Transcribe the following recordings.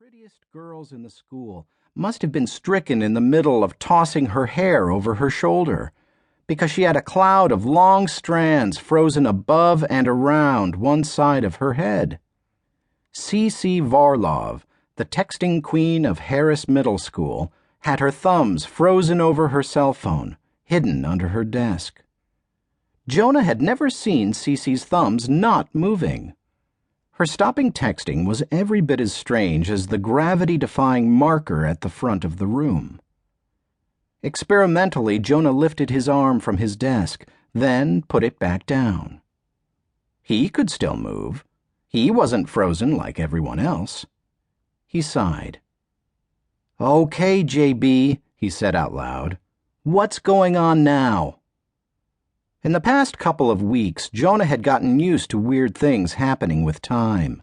prettiest girls in the school must have been stricken in the middle of tossing her hair over her shoulder, because she had a cloud of long strands frozen above and around one side of her head. C.C. Varlov, the texting queen of Harris Middle School, had her thumbs frozen over her cell phone, hidden under her desk. Jonah had never seen C.C.'s thumbs not moving. Her stopping texting was every bit as strange as the gravity-defying marker at the front of the room. Experimentally, Jonah lifted his arm from his desk, then put it back down. He could still move. He wasn't frozen like everyone else. He sighed. "Okay, JB," he said out loud. "What's going on now?" In the past couple of weeks, Jonah had gotten used to weird things happening with time.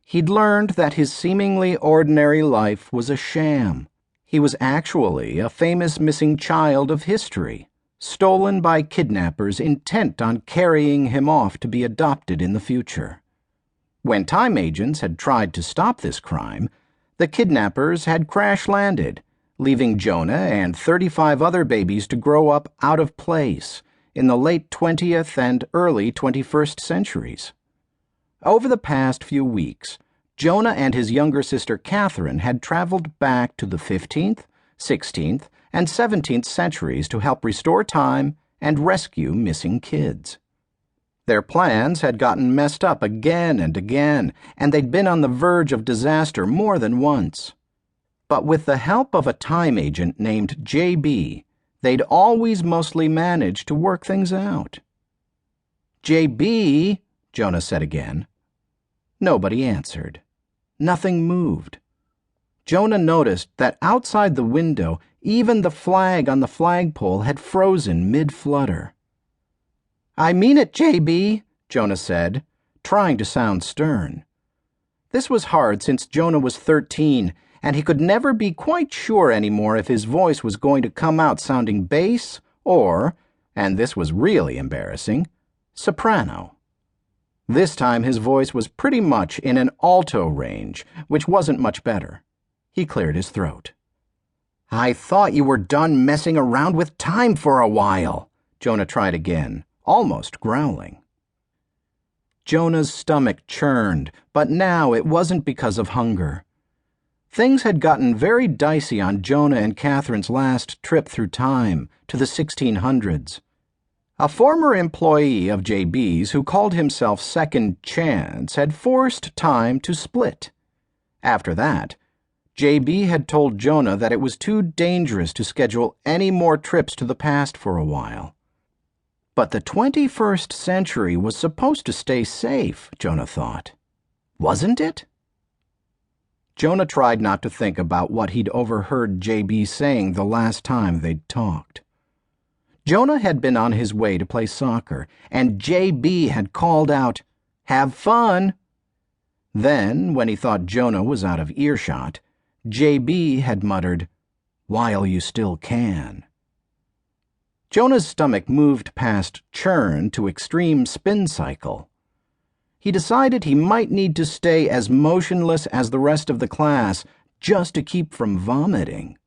He'd learned that his seemingly ordinary life was a sham. He was actually a famous missing child of history, stolen by kidnappers intent on carrying him off to be adopted in the future. When time agents had tried to stop this crime, the kidnappers had crash-landed, leaving Jonah and 35 other babies to grow up out of place in the late 20th and early 21st centuries. Over the past few weeks, Jonah and his younger sister Katherine had traveled back to the 15th, 16th, and 17th centuries to help restore time and rescue missing kids. Their plans had gotten messed up again and again, and they'd been on the verge of disaster more than once. But with the help of a time agent named JB, they'd always mostly managed to work things out. "JB," Jonah said again. Nobody answered. Nothing moved. Jonah noticed that outside the window, even the flag on the flagpole had frozen mid-flutter. "I mean it, JB," Jonah said, trying to sound stern. This was hard since Jonah was 13, and he could never be quite sure anymore if his voice was going to come out sounding bass or, and this was really embarrassing, soprano. This time his voice was pretty much in an alto range, which wasn't much better. He cleared his throat. "I thought you were done messing around with time for a while," Jonah tried again, almost growling. Jonah's stomach churned, but now it wasn't because of hunger. Things had gotten very dicey on Jonah and Katherine's last trip through time, to the 1600s. A former employee of JB's who called himself Second Chance had forced time to split. After that, JB had told Jonah that it was too dangerous to schedule any more trips to the past for a while. But the 21st century was supposed to stay safe, Jonah thought. Wasn't it? Jonah tried not to think about what he'd overheard JB saying the last time they'd talked. Jonah had been on his way to play soccer, and JB had called out, "Have fun!" Then, when he thought Jonah was out of earshot, JB had muttered, "While you still can." Jonah's stomach moved past churn to extreme spin cycle. He decided he might need to stay as motionless as the rest of the class just to keep from vomiting.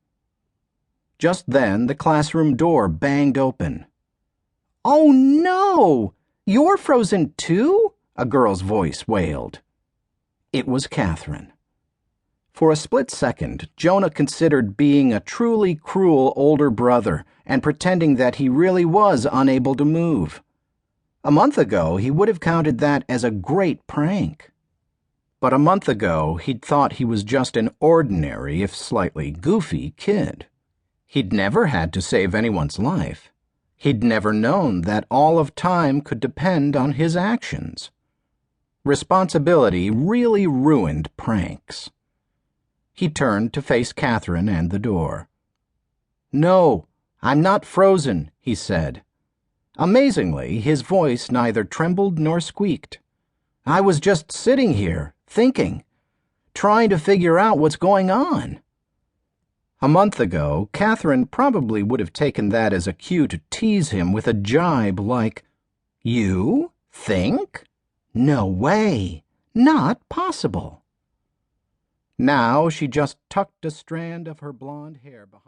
Just then, the classroom door banged open. "Oh no! You're frozen too?" a girl's voice wailed. It was Katherine. For a split second, Jonah considered being a truly cruel older brother and pretending that he really was unable to move. A month ago, he would have counted that as a great prank. But a month ago, he'd thought he was just an ordinary, if slightly goofy, kid. He'd never had to save anyone's life. He'd never known that all of time could depend on his actions. Responsibility really ruined pranks. He turned to face Katherine and the door. "No, I'm not frozen," he said. Amazingly, his voice neither trembled nor squeaked. "I was just sitting here, thinking, trying to figure out what's going on." A month ago, Katherine probably would have taken that as a cue to tease him with a jibe like, "You think? No way. Not possible." Now she just tucked a strand of her blonde hair behind